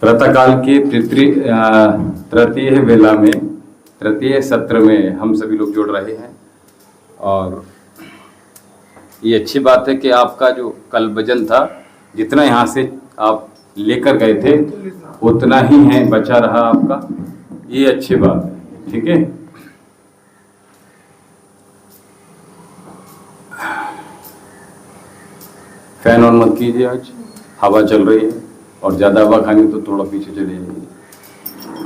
प्रातःकाल की तृतीय वेला में, तृतीय सत्र में हम सभी लोग जुड़ रहे हैं। और ये अच्छी बात है कि आपका जो कल वजन था, जितना यहाँ से आप लेकर गए थे उतना ही है बचा रहा आपका। ये अच्छी बात है, ठीक है। फैन ऑन मत कीजिए, आज हवा चल रही है और ज़्यादा हवा खानी तो थोड़ा पीछे चले जाइए,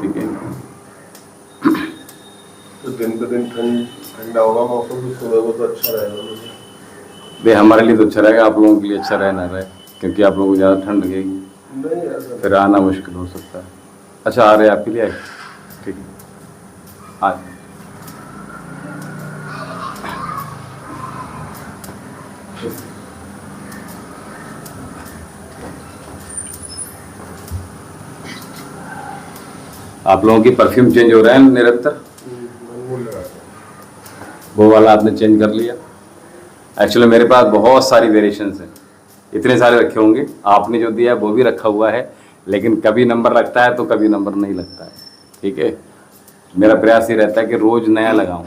ठीक है। तो दिन पे दिन ठंडा होगा मौसम, तो सुबह को तो अच्छा रहेगा। भाई हमारे लिए तो अच्छा रहेगा, आप लोगों के लिए अच्छा रहे ना रहे, क्योंकि आप लोगों को ज़्यादा ठंड लगेगी, फिर आना मुश्किल हो सकता है। अच्छा आ रहे आपके लिए आए, ठीक है। आज आप लोगों की परफ्यूम चेंज हो रहा है निरंतर, वो वाला आपने चेंज कर लिया। एक्चुअली मेरे पास बहुत सारी वेरिएशंस हैं, इतने सारे रखे होंगे। आपने जो दिया है वो भी रखा हुआ है, लेकिन कभी नंबर लगता है तो कभी नंबर नहीं लगता है, ठीक है। मेरा प्रयास ये रहता है कि रोज नया लगाऊं,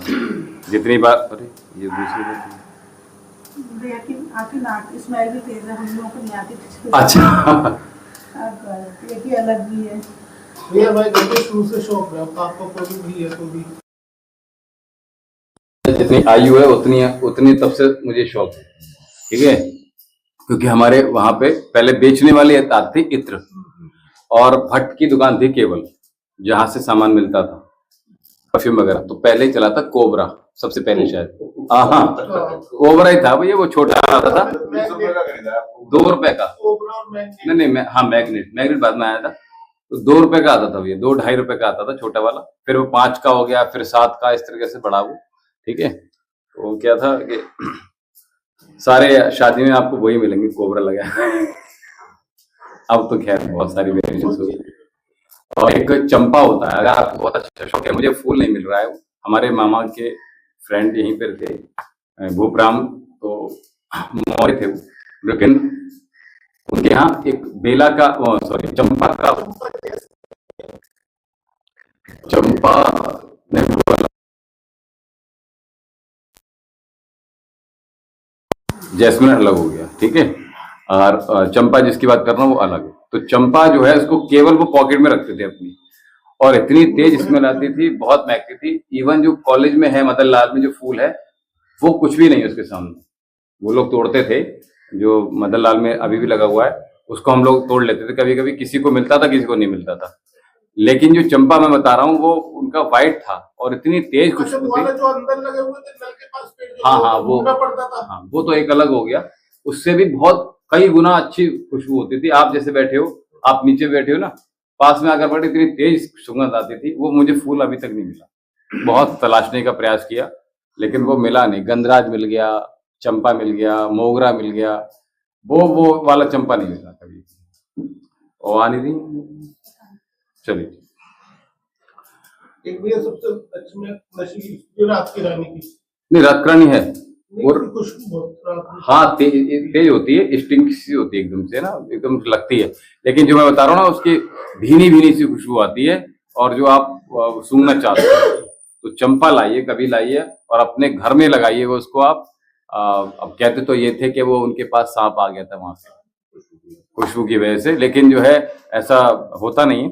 जितनी बार। अरे ये दूसरी बात स्मेल भी तेज है, हम लोगों को नहीं आती। अच्छा ये अलग भी है। भैया भाई देखो शुरू से शौक है आपको, कोई भी है तो भी जितनी आयु है उतनी तब से मुझे शौक है, ठीक है। क्योंकि हमारे वहां पे पहले बेचने वाली आती थी इत्र, और भट्ट की दुकान थी केवल, जहां से सामान मिलता था परफ्यूम वगैरह। तो पहले ही चला था कोबरा, सबसे पहले शायद। हाँ कोबरा ही था भैया, वो छोटा आता था 2 रुपए का। नहीं हाँ मैग्नेट बाद में आया था, तो 2 रुपए का आता था भैया, 2-2.5 रुपए का आता था छोटा वाला, फिर वो 5 का हो गया, फिर 7 का, इस तरीके से बढ़ा वो, ठीक है। तो क्या था कि सारे शादी में आपको वही मिलेंगे, कोबरा लगा है। अब तो खैर बहुत सारी वेरिएशंस हो गई। और एक चंपा होता है, अगर आपको बहुत अच्छा शौक है, मुझे फूल नहीं मिल रहा है, वो हमारे मामा के फ्रेंड यहीं पर थे भूपराम, तो मौर्य थे वो, लेकिन उनके यहाँ एक बेला का, सॉरी चंपा का, चंपा नहीं, जैस्मिन अलग हो गया, ठीक है। और चंपा जिसकी बात कर रहा हूँ वो अलग है। तो चंपा जो है उसको केवल वो पॉकेट में रखते थे अपनी, और इतनी तेज स्मेल आती थी, बहुत महकती थी। इवन जो कॉलेज में है मदन लाल में जो फूल है वो कुछ भी नहीं उसके सामने। वो लोग तोड़ते थे, जो मदन लाल में अभी भी लगा हुआ है उसको हम लोग तोड़ लेते थे, कभी कभी किसी को मिलता था किसी को नहीं मिलता था। लेकिन जो चंपा मैं बता रहा हूँ वो उनका वाइट था और इतनी तेज खुशबू थी। जो अंदर लगे हुए थे नल के पास पेड़, हाँ वो पड़ता था। हाँ वो तो एक अलग हो गया, उससे भी बहुत कई गुना अच्छी खुशबू होती थी। आप जैसे बैठे हो, आप नीचे बैठे हो ना, पास में आकर बैठे, इतनी तेज सुगंध आती थी। वो मुझे फूल अभी तक नहीं मिला, बहुत तलाशने का प्रयास किया लेकिन वो मिला नहीं। गंधराज मिल गया, चंपा मिल गया, मोगरा मिल गया, वो वाला चंपा नहीं मिला कभी। और आनी थी, चलिए। एक भी सबसे अच्छी में नशीली जो रात की रानी की, नहीं रात रानी है और खुशबू हाँ तेज होती है, स्टिंग सी होती है एकदम से ना, एकदम लगती है। लेकिन जो मैं बता रहा हूँ ना, उसकी भीनी भीनी सी खुशबू आती है, और जो आप सूंघना चाहते हो तो चंपा लाइए, कभी लाइए और अपने घर में लगाइए उसको आप। अब कहते तो ये थे कि वो उनके पास सांप आ गया था वहां से खुशबू की वजह से, लेकिन जो है ऐसा होता नहीं है।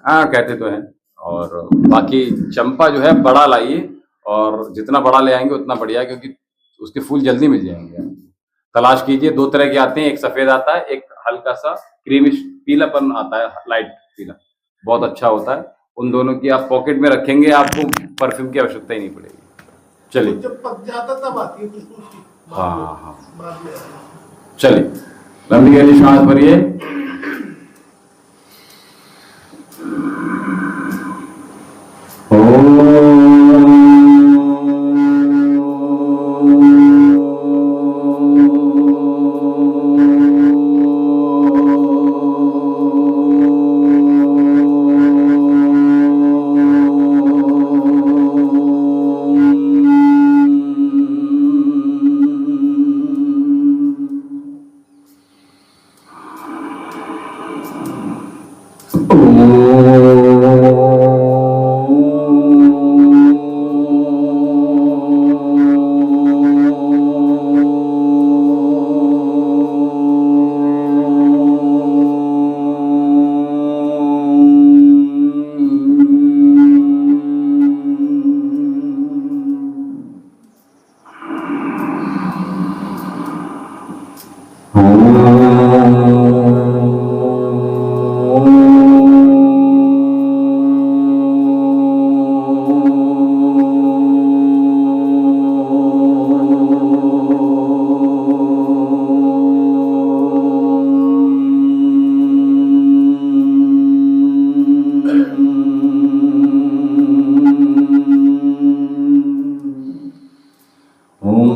हाँ कहते तो हैं। और बाकी चंपा जो है बड़ा लाइए, और जितना बड़ा ले आएंगे उतना बढ़िया, क्योंकि उसके फूल जल्दी मिल जाएंगे। तलाश कीजिए, 2 तरह के आते हैं, एक सफेद आता है, एक हल्का सा क्रीमिश पीलापन आता है, लाइट पीला, बहुत अच्छा होता है। उन दोनों की आप पॉकेट में रखेंगे, आपको परफ्यूम की आवश्यकता ही नहीं पड़ेगी। चलिए जब पक जाता तब आती है खुशबू उसकी। हाँ चलिए, लंबी गहरी सांस भरिए। ओम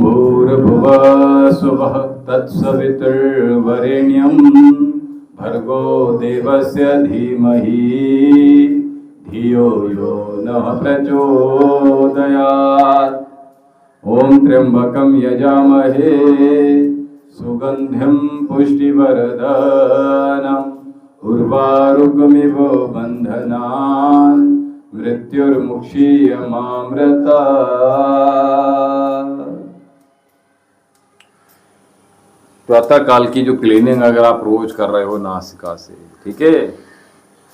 भूर्भुवः स्वः तत्सवितुर्वरेण्यं भर्गो देवस्य धीमहि धियो यो नः प्रचोदयात्। ओम त्र्यंबकं यजामहे सुगंधिं पुष्टिवर्धनम् उर्वारुकमिव बन्धनान् मृत्युर्मुक्षीयमामृतात्। प्रातः काल की जो क्लीनिंग अगर आप रोज कर रहे हो नासिका से, ठीक है,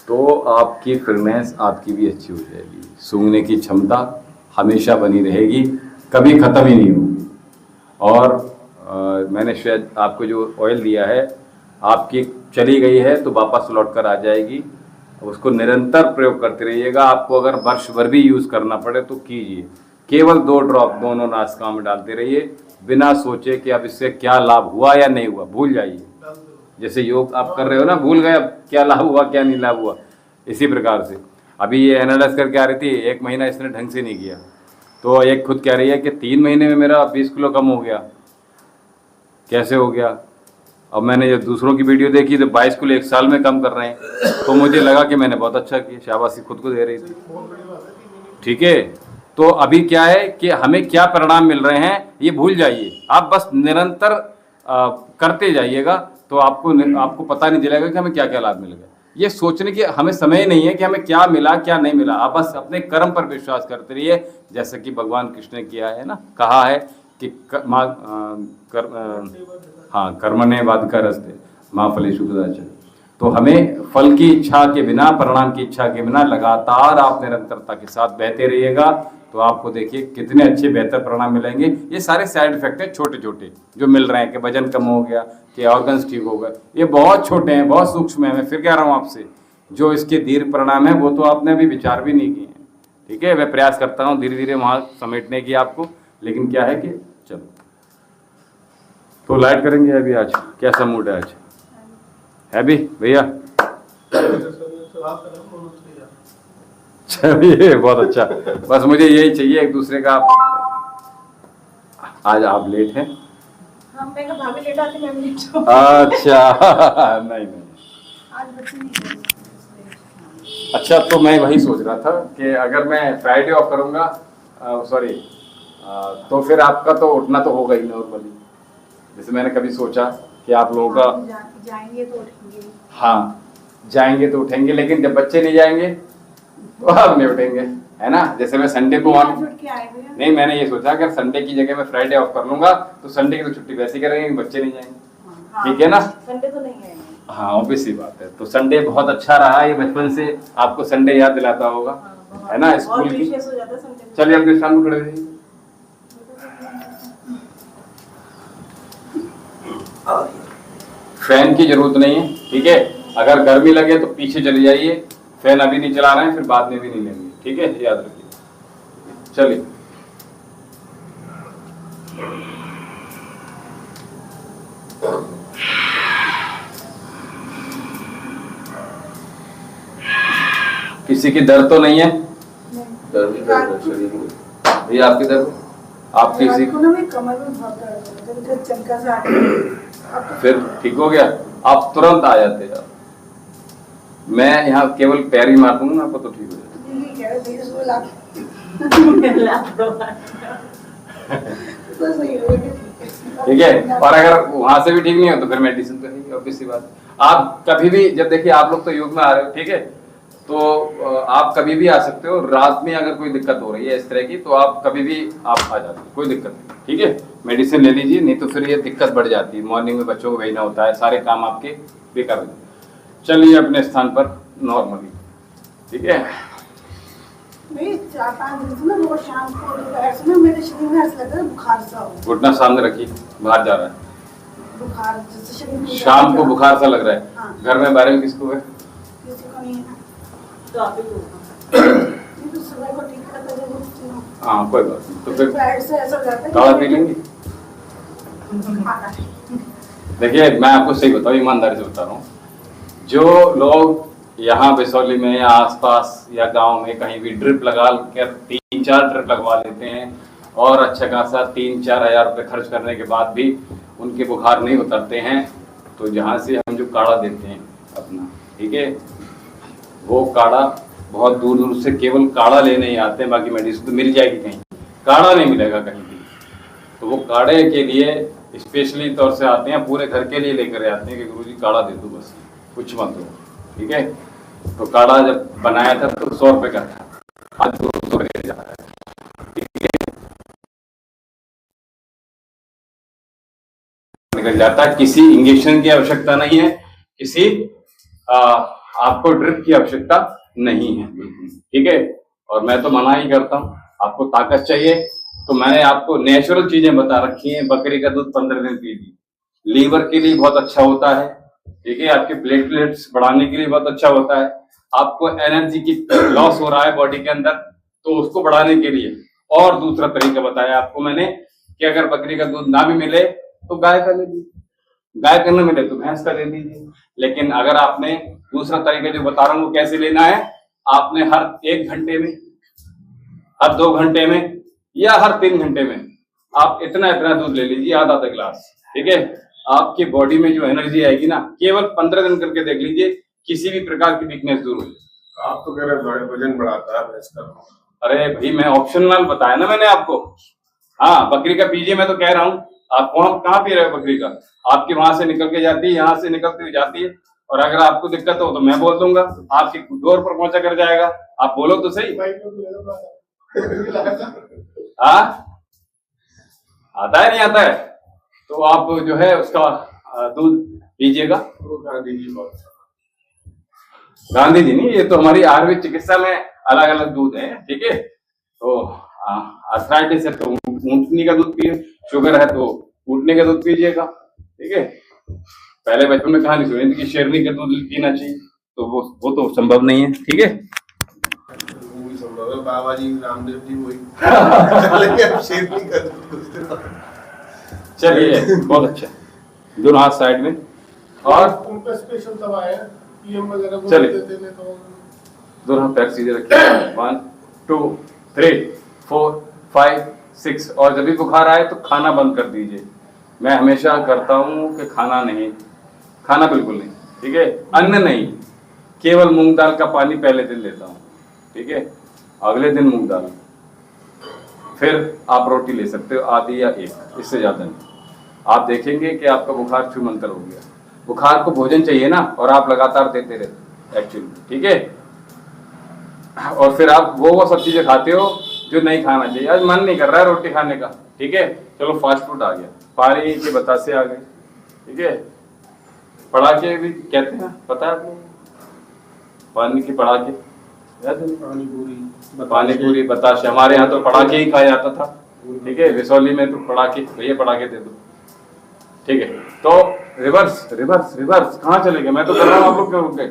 तो आपकी फिटनेस आपकी भी अच्छी हो जाएगी, सूंघने की क्षमता हमेशा बनी रहेगी, कभी ख़त्म ही नहीं होगी। और मैंने शायद आपको जो ऑयल दिया है आपकी चली गई है तो वापस लौट कर आ जाएगी, उसको निरंतर प्रयोग करते रहिएगा। आपको अगर वर्ष भर भी यूज़ करना पड़े तो कीजिए, केवल 2 ड्रॉप दोनों नासिका में डालते रहिए, बिना सोचे कि अब इससे क्या लाभ हुआ या नहीं हुआ, भूल जाइए। जैसे योग आप कर रहे हो ना, भूल गए अब क्या लाभ हुआ क्या नहीं लाभ हुआ, इसी प्रकार से अभी ये एनालाइज करके आ रही थी, 1 महीना इसने ढंग से नहीं किया, तो एक खुद कह रही है कि 3 महीने में मेरा 20 किलो कम हो गया। कैसे हो गया? अब मैंने जब दूसरों की वीडियो देखी तो 22 किलो 1 साल में कम कर रहे हैं, तो मुझे लगा कि मैंने बहुत अच्छा किया, शाबाशी खुद को दे रही थी। ठीक है, तो अभी क्या है कि हमें क्या परिणाम मिल रहे हैं ये भूल जाइए, आप बस निरंतर करते जाइएगा, तो आपको पता नहीं चलेगा कि हमें क्या क्या लाभ मिल गया। ये सोचने की हमें समय ही नहीं है कि हमें क्या मिला क्या नहीं मिला, आप बस अपने कर्म पर विश्वास करते रहिए, जैसा कि भगवान कृष्ण ने किया है ना, कहा है कि कर्मणे बाधिकारस्ते मां फलेषु कदाचन। तो हमें फल की इच्छा के बिना, परिणाम की इच्छा के बिना लगातार आप निरंतरता के साथ बहते रहिएगा, तो आपको देखिए कितने अच्छे बेहतर परिणाम मिलेंगे। ये सारे साइड इफेक्ट हैं छोटे छोटे जो मिल रहे हैं कि वजन कम हो गया, कि ऑर्गन्स ठीक हो गए, ये बहुत छोटे हैं, बहुत सूक्ष्म है। मैं फिर कह रहा हूँ आपसे, जो इसके दीर्घ परिणाम है वो तो आपने अभी विचार भी नहीं किए हैं। ठीक है, मैं प्रयास करता हूँ धीरे धीरे वहाँ समेटने की आपको, लेकिन क्या है कि चलो तो लाइट करेंगे अभी। आज कैसा मूड है? आज है भी भैया? चलिए बहुत अच्छा, बस मुझे यही चाहिए एक दूसरे का। आज आप लेट हैं? भाभी लेट आती, मैं भी लेट हूं। अच्छा नहीं आज बच्चे नहीं गए। अच्छा, तो मैं वही सोच रहा था कि अगर मैं फ्राइडे ऑफ करूंगा, सॉरी, तो फिर आपका तो उठना तो होगा ही नॉर्मली। जैसे मैंने कभी सोचा कि आप लोगों का जाएंगे तो उठेंगे। हाँ, जाएंगे तो उठेंगे, लेकिन जब बच्चे नहीं जाएंगे तो आप नहीं उठेंगे, है ना। जैसे मैं संडे को नहीं, मैंने ये सोचा अगर संडे की जगह मैं फ्राइडे ऑफ कर लूंगा तो संडे की तो छुट्टी वैसे ही करेंगे, बच्चे नहीं जाएंगे। ठीक है ना, संडे तो नहीं आएंगे। हाँ ऑब्वियस सी बात है। तो संडे बहुत अच्छा रहा, ये बचपन से आपको संडे याद दिलाता होगा, है ना, स्कूल की। चलिए आपके सामने खड़े रहिए। फैन की जरूरत नहीं है, ठीक है। अगर गर्मी लगे तो पीछे चले जाइए, फैन अभी नहीं चला रहे हैं, फिर बाद में भी नहीं लेंगे, ठीक है, याद रखिए। चलिए किसी की दर्द तो नहीं है? दर्द है शरीर में। ये आपकी दर्द, आप किसी कमर में बहुत दर्द है, चमका से आके फिर ठीक हो गया, आप तुरंत आ जाते हैं। मैं यहाँ केवल पैर ही मार दूंगा आपको तो ठीक हो जाएगा। ठीक है, और अगर वहां से भी ठीक नहीं हो तो फिर मेडिसिन तो है, ऑब्वियस सी बात। आप कभी भी जब देखिए आप लोग तो योग में आ रहे हो, ठीक है, तो आप कभी भी आ सकते हो। रात में अगर कोई दिक्कत हो रही है इस तरह की तो आप कभी भी आप आ जाते हो, कोई दिक्कत नहीं, ठीक है। मेडिसिन ले लीजिए, नहीं तो फिर ये दिक्कत बढ़ जाती है। मॉर्निंग में बच्चों को भेजना होता है, सारे काम आपके बेकार हो जाते। चलिए अपने स्थान पर नॉर्मली, ठीक है। नहीं 4-5 दिन से ना रोज शाम को दोपहर से ना मेरे शरीर में ऐसा लग रहा है बुखार सा हो। घुटना सामने रखिए, बाहर जा रहा है, बुखार जैसे शरीर में शाम को बुखार सा लग रहा है। हाँ। घर में बारे में किसको है? किसी को नहीं है। तो आप ही को नहीं तो सुबह को ठीक करता है जब उठती हूँ। हाँ कोई बात नहीं, तो फिर पैर से ऐसा हो जाता है काढ़ा पी लेंगे। हाँ। देखिए मैं आपको सही बताऊँ, ईमानदारी से बता रहा हूँ, जो लोग यहाँ बिसौली में या आसपास या गांव में कहीं भी ड्रिप लगा कर 3-4 ड्रिप लगवा लेते हैं और अच्छा खासा 3-4 हज़ार रुपये खर्च करने के बाद भी उनके बुखार नहीं उतरते हैं, तो जहाँ से हम जो काढ़ा देते हैं अपना, ठीक है, वो काढ़ा बहुत दूर दूर से केवल काढ़ा लेने ही आते हैं, बाकी मेडिसिन तो मिल जाएगी कहीं, काढ़ा नहीं मिलेगा कहीं भी। तो वो काढ़े के लिए स्पेशली तौर से आते हैं, पूरे घर के लिए लेकर आते हैं कि गुरुजी काढ़ा दे दो, बस कुछ मत दो, ठीक है। तो काढ़ा जब बनाया था तो 100 रुपये का था, आज 200 रुपये जा रहा है, ठीक है। निकल जाता है, किसी इंजेक्शन की आवश्यकता नहीं है, किसी आपको ड्रिप की आवश्यकता नहीं है, ठीक है। और मैं तो मना ही करता हूँ, आपको ताकत चाहिए तो मैंने आपको नेचुरल चीजें बता रखी हैं। बकरी का दूध 15 दिन पीजिए, लीवर के लिए बहुत अच्छा होता है, ठीक है। आपके प्लेटलेट्स बढ़ाने के लिए बहुत अच्छा होता है। आपको एनर्जी की लॉस हो रहा है बॉडी के अंदर, तो उसको बढ़ाने के लिए। और दूसरा तरीका बताया आपको मैंने कि अगर बकरी का दूध ना भी मिले तो गाय का ले लीजिए, गाय का न मिले तो भैंस का ले लीजिए। लेकिन अगर आपने दूसरा तरीका जो बता रहा हूँ वो कैसे लेना है, आपने हर 1 घंटे में, हर 2 घंटे में या हर 3 घंटे में आप इतना इतना दूध ले लीजिए, आधा आधा गिलास, ठीक है। आपकी बॉडी में जो एनर्जी आएगी ना, केवल 15 दिन करके देख लीजिए, किसी भी प्रकार की वीकनेस दूर हो जाए। आप तो कह रहे हैं वजन बढ़ाता है भैंस का। अरे भाई मैं ऑप्शनल बताया ना मैंने आपको। हाँ बकरी का पीजिए, मैं तो कह रहा हूँ। आप कहाँ पी रहे हो बकरी का? आपकी वहां से निकल के जाती है, यहाँ से निकलती हुई जाती है। और अगर आपको दिक्कत हो तो मैं बोल दूंगा, आपके डोर पर पहुंचा कर जाएगा। आप बोलो तो सही। हाँ आता है नहीं आता है तो आप जो है उसका दूध पीजिएगा। गांधी जी नहीं, ये तो हमारी आयुर्वेद चिकित्सा में अलग अलग दूध है, ठीक है। तो आर्थराइटिस है तो ऊँटनी का दूध पिए, शुगर है तो ऊँटनी का दूध पीजिएगा, ठीक है। पहले बचपन में कहानी सुनी थी कि शेरनी का दूध पीना चाहिए, तो वो तो संभव नहीं है, ठीक है। बाबा जी रामदेव जी वही शेरनी का दूध। चलिए बहुत अच्छा, दोनों हाथ साइड में। और उनका स्पेशल दवा है पीएम वगैरह, चलिए दोनों हाथ पैर सीधे रखिए। 1 2 3 4 5 6। और जब भी बुखार आए तो खाना बंद कर दीजिए। मैं हमेशा करता हूँ कि खाना बिल्कुल नहीं, ठीक है। अन्न नहीं, केवल मूंग दाल का पानी पहले दिन लेता हूँ, ठीक है। अगले दिन मूंग दाल, फिर आप रोटी ले सकते हो आधी या 1, इससे ज्यादा नहीं। आप देखेंगे कि आपका बुखार छूमंतर हो गया। बुखार को भोजन चाहिए ना, और आप लगातार देते रहते एक्चुअली, ठीक है। और फिर आप वो सब चीजें खाते हो जो नहीं खाना चाहिए। आज मन नहीं कर रहा है रोटी खाने का, ठीक है, चलो फास्ट फूड आ गया, पानी के बतासे आ गए, ठीक है। पड़ाके भी कहते हैं, पता है आपको? पानी की पड़ाके, पानी पूरी बताशे। हमारे यहाँ तो पड़ाके ही खाया जाता था, ठीक है। विसौली में तो पड़ाके, भैया पड़ाके दे दो, ठीक है। तो रिवर्स रिवर्स रिवर्स कहाँ चले गए? मैं तो कर रहा हूँ, आप लोग क्यों रुक गए?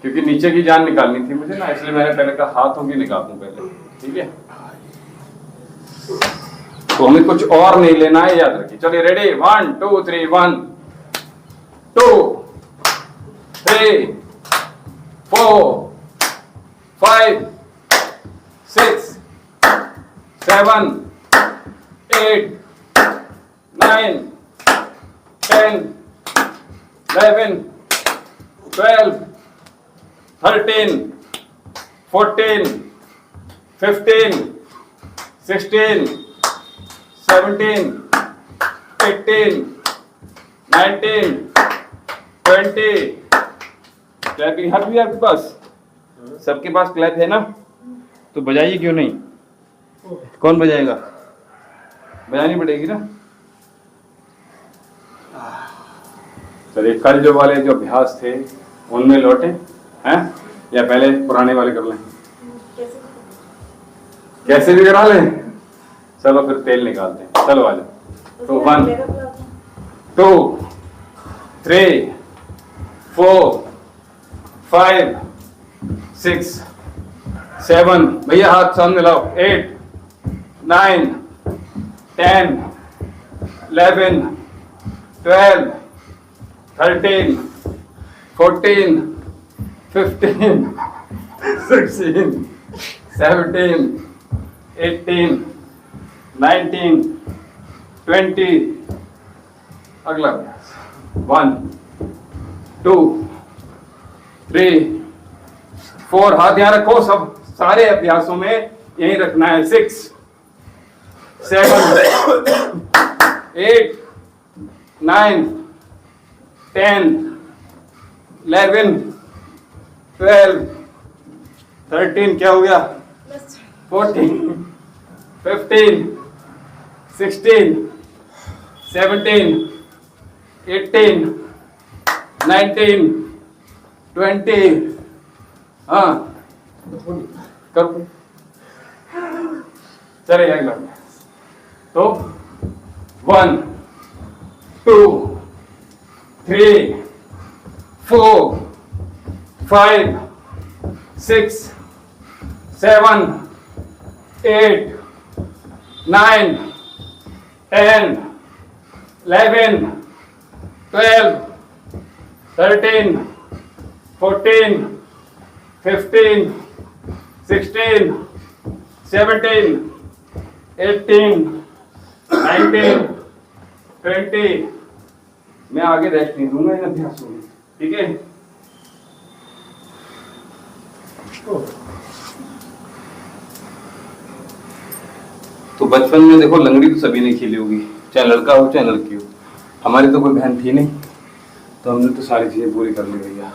क्योंकि नीचे की जान निकालनी थी मुझे ना, इसलिए मैंने पहले कहा हाथों की निकाल दूं पहले, ठीक है। तो हमें कुछ और नहीं लेना है, याद रखिए। चलिए रेडी, 1 2 3 1 2 3 4 5 6 7 8 9 10 11 12 13 14 15 16 17 18 19 20। क्लैपिंग हाथ भी है आपके पास? सबके पास क्लैप है ना? तो बजाइए क्यों नहीं? कौन बजाएगा? बजानी पड़ेगी ना। चलिए, कल जो वाले जो अभ्यास थे उनमें लौटे हैं या पहले पुराने वाले कर लें? कैसे भी करा लें। चलो फिर तेल निकालते हैं। चलो आ जाओ। तो 1 2 3 4 5 6 7, भैया हाथ सामने लाओ, 8 9 10 11 12 13 14 15 16 17 18 19 20। अगला अभ्यास 1 2 3 4, हाथ यहाँ रखो। सब सारे अभ्यासों में यही रखना है। 6 7 8 9 10 11 12 13, क्या हो गया? 14 15 16 17 18 19 20। हाँ करो। चलिए अगला तो 1 2 3 4 5 6 7 8 9 10 11 12 13 14 15 16 17 18 19 20। मैं आगे रेस्ट नहीं दूंगा इन अभ्यासों में, ठीक है? तो बचपन में देखो लंगड़ी तो सभी ने खेली होगी, चाहे लड़का हो चाहे लड़की हो। हमारी तो कोई बहन थी नहीं, तो हमने तो सारी चीजें पूरी कर ली भैया,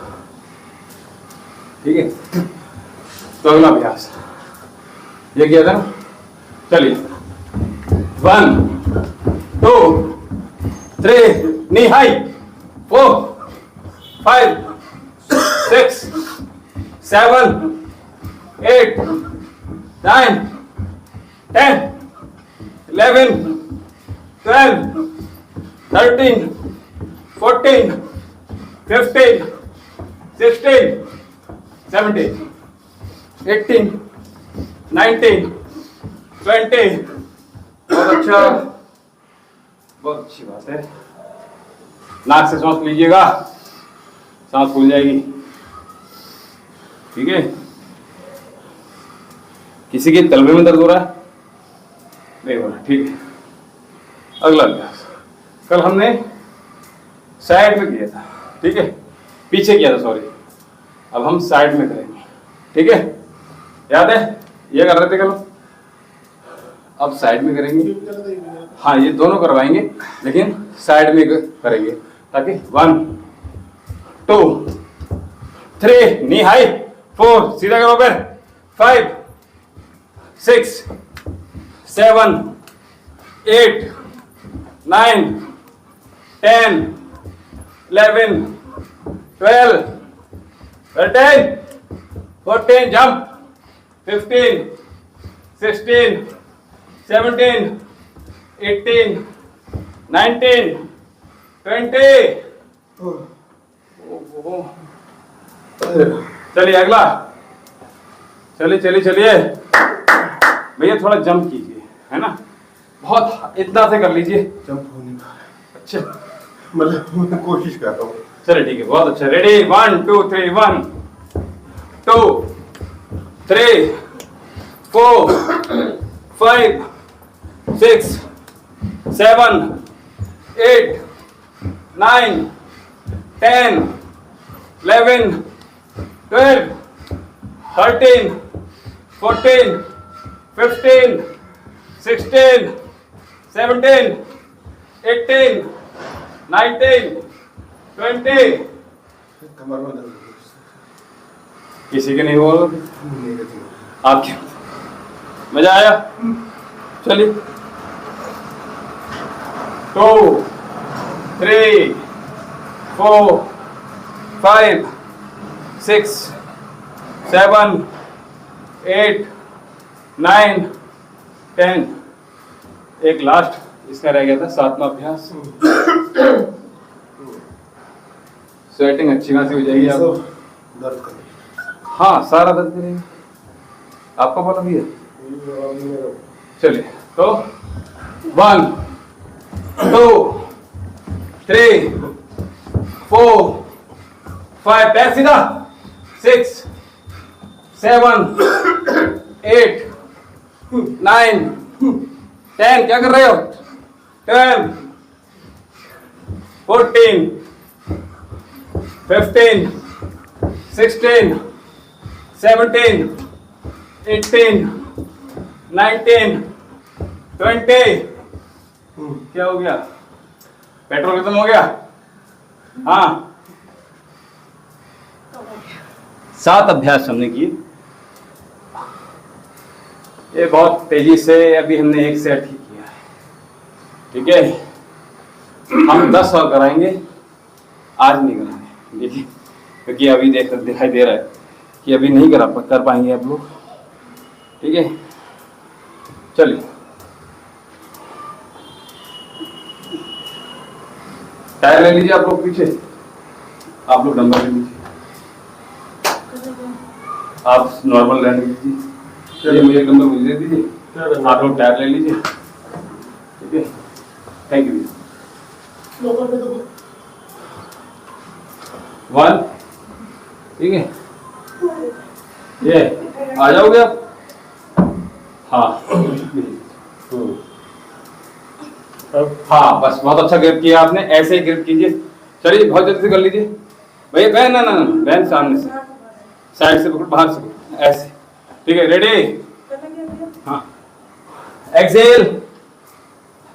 ठीक है? तो अगला अभ्यास ये किया था ना। चलिए 1 2 3 नी हाई 4 5 6 7 8 9 10 11 12 13 14 15 16 17 18 19 20। बहुत अच्छा, बहुत अच्छी बात है। नाक से सांस लीजिएगा, सांस फूल जाएगी, ठीक है? किसी के तलवे में दर्द हो रहा है? नहीं हो रहा, ठीक है। अगला अभ्यास कल हमने साइड में किया था, ठीक है? पीछे किया था, सॉरी। अब हम साइड में करेंगे, ठीक है? याद है ये कर रहे थे कल, अब साइड में करेंगे। हाँ, ये दोनों करवाएंगे लेकिन साइड में करेंगे, ताकि 1 2 3 नी हाई 4 सीधा करो, फिर 5 6 7 8 9 10 11 12 13 14 jump 15 16 17 18 19 20। चलिए अगला, चलिए चलिए चलिए भैया, थोड़ा जंप कीजिए, है ना? बहुत इतना से कर लीजिए, जंप हो नहीं पा रहा। अच्छा मतलब मैं कोशिश कर रहा हूँ। चलिए ठीक है, बहुत अच्छा। रेडी 1 2 3 1 2 3 4 5 6 7 8 9 10 11 12 13 14 15 16 17 18 19 20। कमर में दर्द है। किसी के नहीं हुआ? मेरे तो आपके? मजा आया? चलिए 2 3 4 5 6 7 8 9 10। एक लास्ट इसका रह गया था 7वां अभ्यास। स्वेटिंग अच्छी खासी हो जाएगी आप। सब दर्द कर हाँ सारा दर्द करेंगे। आपका बोला भी है। चलिए तो 1 2 3 4 5 पैर सीधा 6 7 8 9 10। क्या कर रहे हो? 10 14 15 16 17 18 19 20। क्या हो गया? पेट्रोल खत्म हो गया? हाँ 7 अभ्यास हमने किए। ये बहुत तेजी से अभी हमने 1 सेट ही किया है, ठीक है। हम 10 और कराएंगे, आज नहीं कराएंगे, देखिए, क्योंकि अभी दिखाई दे रहा है कि अभी नहीं कर पाएंगे आप लोग, ठीक है। चलिए टायर ले लीजिए आप लोग पीछे, आप लोग डंबल ले लीजिए, आप नॉर्मल रहने दीजिए। चलिए मुझे एक नंबर मुझे दे दीजिए, आप लोग टायर ले लीजिए, ठीक है। Thank you. 1 ठीक है, ये आ जाओगे आप? हाँ हाँ बस बहुत अच्छा ग्रिप किया आपने, ऐसे ही ग्रिप कीजिए। चलिए बहुत जल्दी से कर लीजिए भैया। बहन ना ना ना बहन सामने से, साइड से पकड़, बाहर से पकड़, ऐसे, ठीक है। रेडी? हाँ एक्सेल,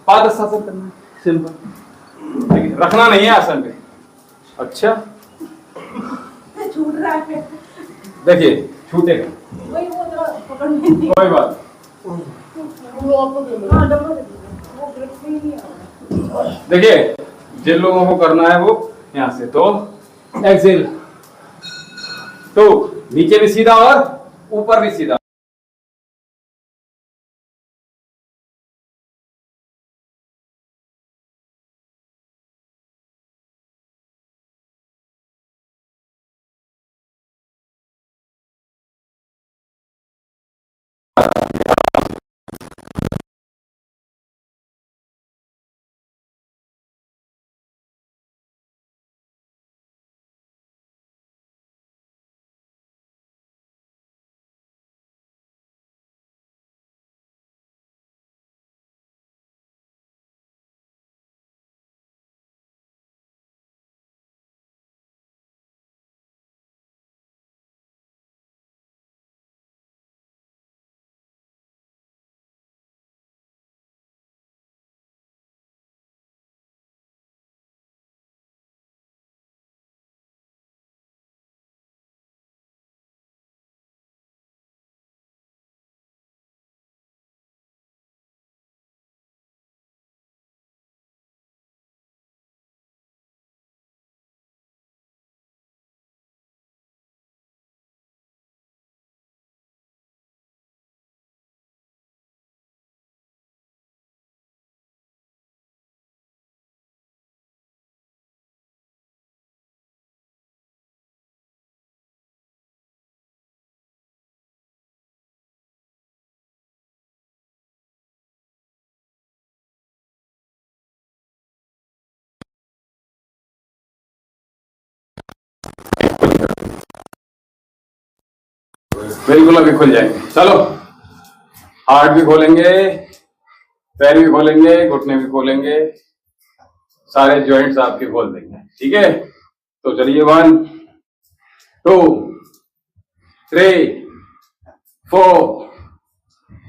पाद शासन करना है, सिंपल, ठीक है। रखना नहीं है आसन पे। अच्छा छूट रहा है। देखिए छूटेगा, वही वो जो पकड़ने नहीं। कोई बात। हाँ डबल दे दीजिए, वो ग्रिप में ही नहीं आ रहा। देखिए जिन लोगों को करना है वो यहां से, तो एक्सेल, तो नीचे भी सीधा और ऊपर भी सीधा। बिल्कुल अभी खुल जाएंगे। चलो हार्ट भी खोलेंगे, पैर भी खोलेंगे, घुटने भी खोलेंगे, सारे जॉइंट्स आपके खोल देंगे, ठीक है। तो चलिए 1 2 3 4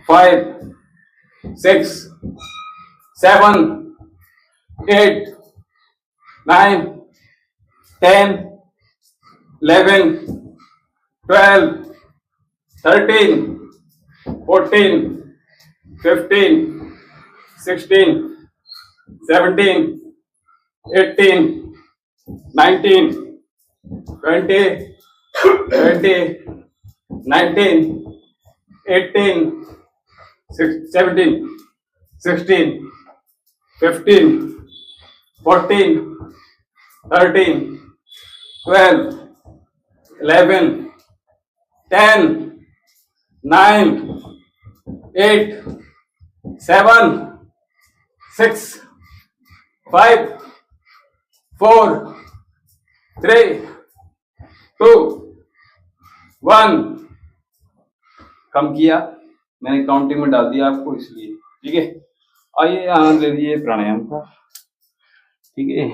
5 6 7 8 9 10 11, 12, 13, 14, 15, 16, 17, 18, 19, 20, 19, 18, 17, 16, 15, 14, 13, 12, 11, 10, 9, 8, 7, 6, 5, 4, 3, 2, 1। कम किया, मैंने काउंटिंग में डाल दिया आपको इसलिए, ठीक है। आइए आनंद ले लीजिए प्राणायाम का, ठीक है।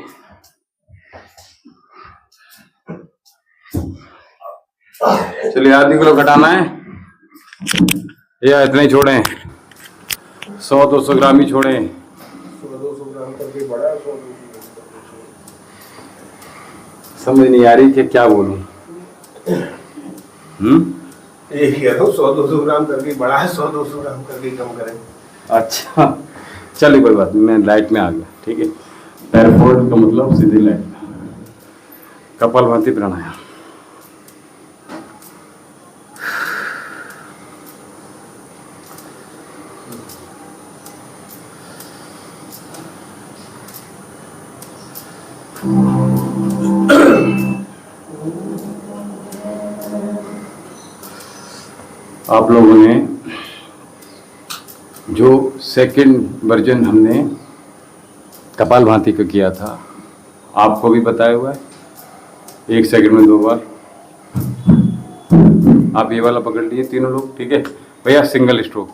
चलिए आधी किलो घटाना है या इतने ही छोड़ें? 100-200 ग्राम ही छोड़ें? 100-200 ग्राम करके बड़ा है, 100-200 ग्राम। समझ नहीं आ रही कि क्या बोलूं। एक कह रहा हूँ 100-200 ग्राम करके बड़ा है, 100-200 ग्राम करके कम करें। अच्छा चलिए कोई बात नहीं, मैं लाइट में आ गया, ठीक है। पैराफोल्ड का मतलब सीधी लाइट में। कपालभाति प्राणायाम। आप लोगों ने जो सेकंड वर्जन हमने कपालभाति का किया था, आपको भी बताया हुआ है, 1 सेकंड में 2 बार। आप ये वाला पकड़ लिए तीनों लोग, ठीक है भैया, सिंगल स्ट्रोक,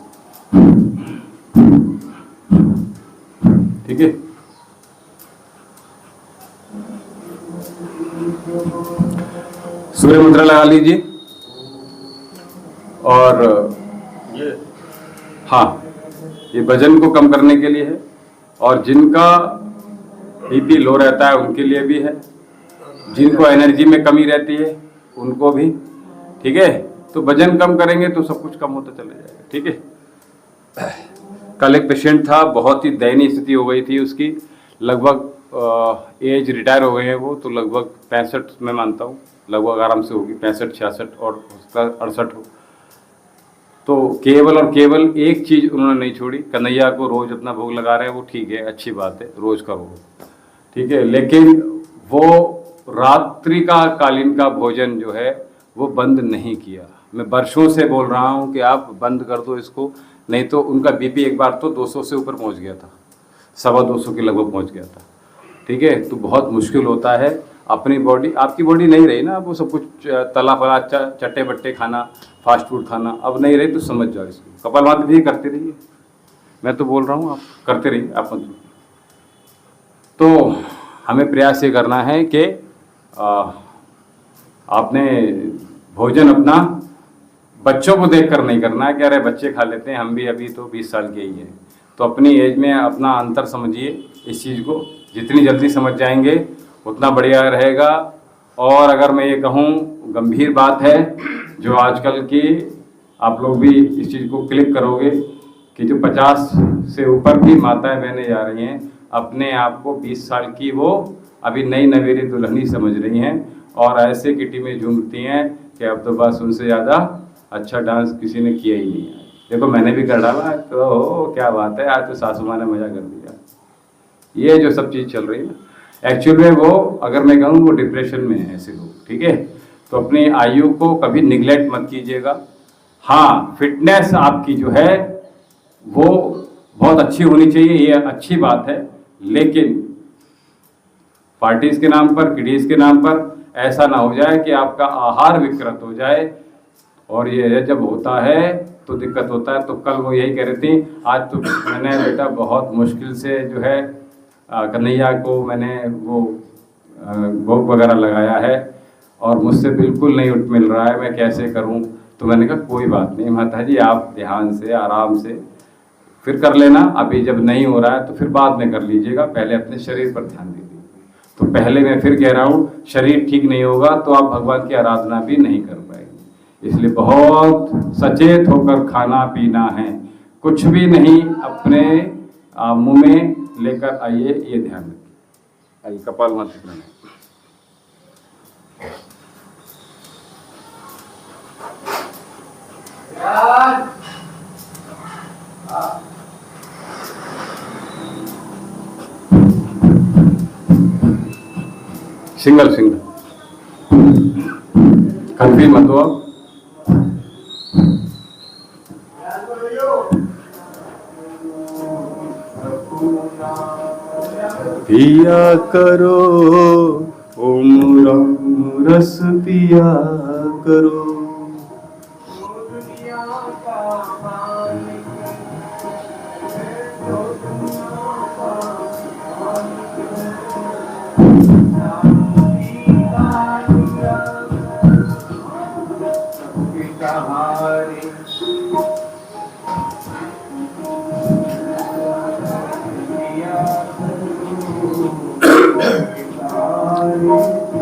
ठीक है। सूर्य मुद्रा लगा लीजिए और हाँ, ये वजन को कम करने के लिए है और जिनका बीपी लो रहता है उनके लिए भी है, जिनको एनर्जी में कमी रहती है उनको भी, ठीक है। तो वजन कम करेंगे तो सब कुछ कम होता चला जाएगा, ठीक है। कल एक पेशेंट था, बहुत ही दयनीय स्थिति हो गई थी उसकी, लगभग एज रिटायर हो गए हैं वो, तो लगभग 65 मैं मानता हूँ लगभग आराम से होगी, 65-66 और 68 हो। तो केवल और केवल एक चीज़ उन्होंने नहीं छोड़ी, कन्हैया को रोज़ अपना भोग लगा रहे हैं, वो ठीक है, अच्छी बात है, रोज़ करो, ठीक है। लेकिन वो रात्रि का कालीन का भोजन जो है वो बंद नहीं किया। मैं वर्षों से बोल रहा हूँ कि आप बंद कर दो इसको, नहीं तो उनका बीपी एक बार तो 200 से ऊपर पहुँच गया था, 225 के लगभग पहुँच गया था, ठीक है। तो बहुत मुश्किल होता है, अपनी बॉडी, आपकी बॉडी नहीं रही ना, वो सब कुछ तला फला चट्टे बट्टे खाना, फास्ट फूड खाना अब नहीं रही, तो समझ जाओ इसको। कपालभाति भी करते रहिए, मैं तो बोल रहा हूँ आप करते रहिए, आप मत। तो हमें प्रयास ये करना है कि आपने भोजन अपना बच्चों को देखकर नहीं करना है कि अरे बच्चे खा लेते हैं, हम भी अभी तो 20 साल के ही हैं। तो अपनी एज में अपना अंतर समझिए, इस चीज़ को जितनी जल्दी समझ जाएंगे उतना बढ़िया रहेगा। और अगर मैं ये कहूँ, गंभीर बात है जो आजकल की, आप लोग भी इस चीज़ को क्लिक करोगे कि जो 50 से ऊपर की माताएं बहनें जा रही हैं, अपने आप को 20 साल की वो अभी नई नवेली दुल्हनी समझ रही हैं और ऐसे किटी में झूमती हैं कि अब तो बस उनसे ज़्यादा अच्छा डांस किसी ने किया ही नहीं है। देखो मैंने भी कर डाला, तो क्या बात है, आज तो सासू माँ ने मजा कर दिया। ये जो सब चीज़ चल रही है ना, एक्चुअल में वो, अगर मैं कहूँ, वो डिप्रेशन में है ऐसे लोग, ठीक है। तो अपनी आयु को कभी निगलेक्ट मत कीजिएगा। हाँ, फिटनेस आपकी जो है वो बहुत अच्छी होनी चाहिए, ये अच्छी बात है, लेकिन पार्टीज के नाम पर, किडीज के नाम पर ऐसा ना हो जाए कि आपका आहार विकृत हो जाए, और ये जब होता है तो दिक्कत होता है। तो कल वो यही कह रही थी, आज तो मैंने बेटा बहुत मुश्किल से जो है कन्हैया को मैंने वो भोग वगैरह लगाया है और मुझसे बिल्कुल नहीं उठ मिल रहा है, मैं कैसे करूं। तो मैंने कहा कोई बात नहीं माता जी, आप ध्यान से आराम से फिर कर लेना, अभी जब नहीं हो रहा है तो फिर बाद में कर लीजिएगा, पहले अपने शरीर पर ध्यान दीजिए। तो पहले मैं फिर कह रहा हूँ, शरीर ठीक नहीं होगा तो आप भगवान की आराधना भी नहीं कर पाएंगे। इसलिए बहुत सचेत होकर खाना पीना है, कुछ भी नहीं अपने मुंह में लेकर आइए, ये ध्यान रखिए। आइए कपालभाति प्राणायाम। सिंगल कंफ्यूज मत हो आप। पिया करो ओम राम रस पिया करो।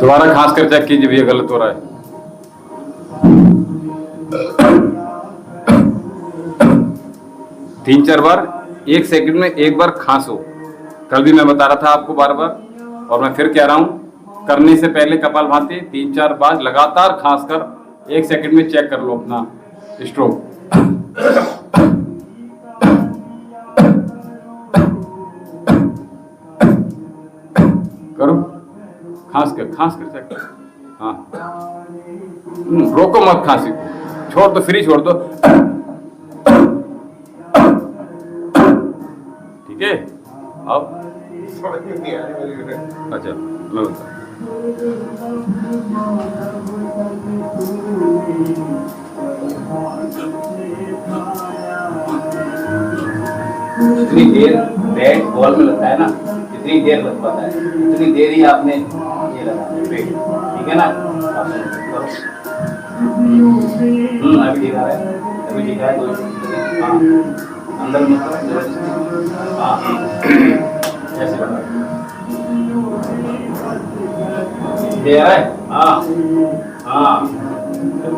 दोबारा खास कर चेक कीजिए भैया, गलत हो रहा है। तीन चार बार 1 सेकंड में एक बार खांसो। कल भी मैं बता रहा था आपको बार बार, और मैं फिर कह रहा हूं, करने से पहले कपालभाति 3-4 बार लगातार खांस कर 1 सेकंड में चेक कर लो अपना स्ट्रोक। करो, खांस कर चेक कर। हाँ, रोको मत खांसी को, छोड़ दो, फ्री छोड़ दो। ठीक है। अब अच्छा मैं बता, जितनी देर बैट बॉल में लगता है ना, जितनी देर लग पाता है उतनी देर ही आपने ये लगाना, ठीक है ना। अभी ठीक आ रहा है, अभी ठीक है। हाँ, अंदर हाँ, ऐसे बना दे रहा है। हाँ हाँ, करो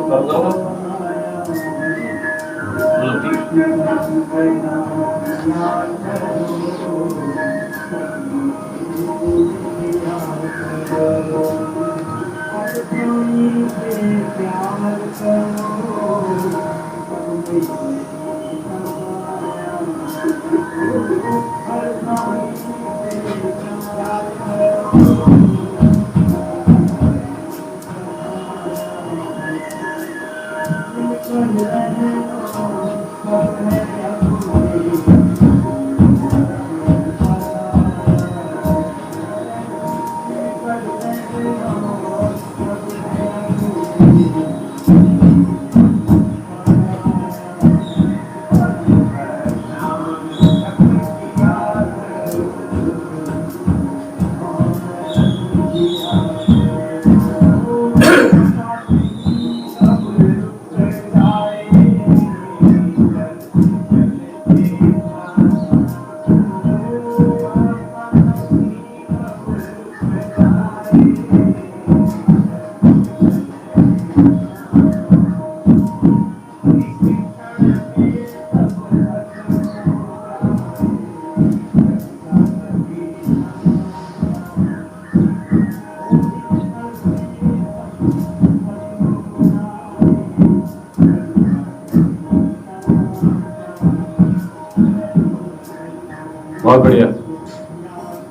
बहुत बढ़िया,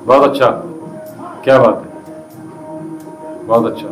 बहुत अच्छा, क्या बात है, बहुत अच्छा।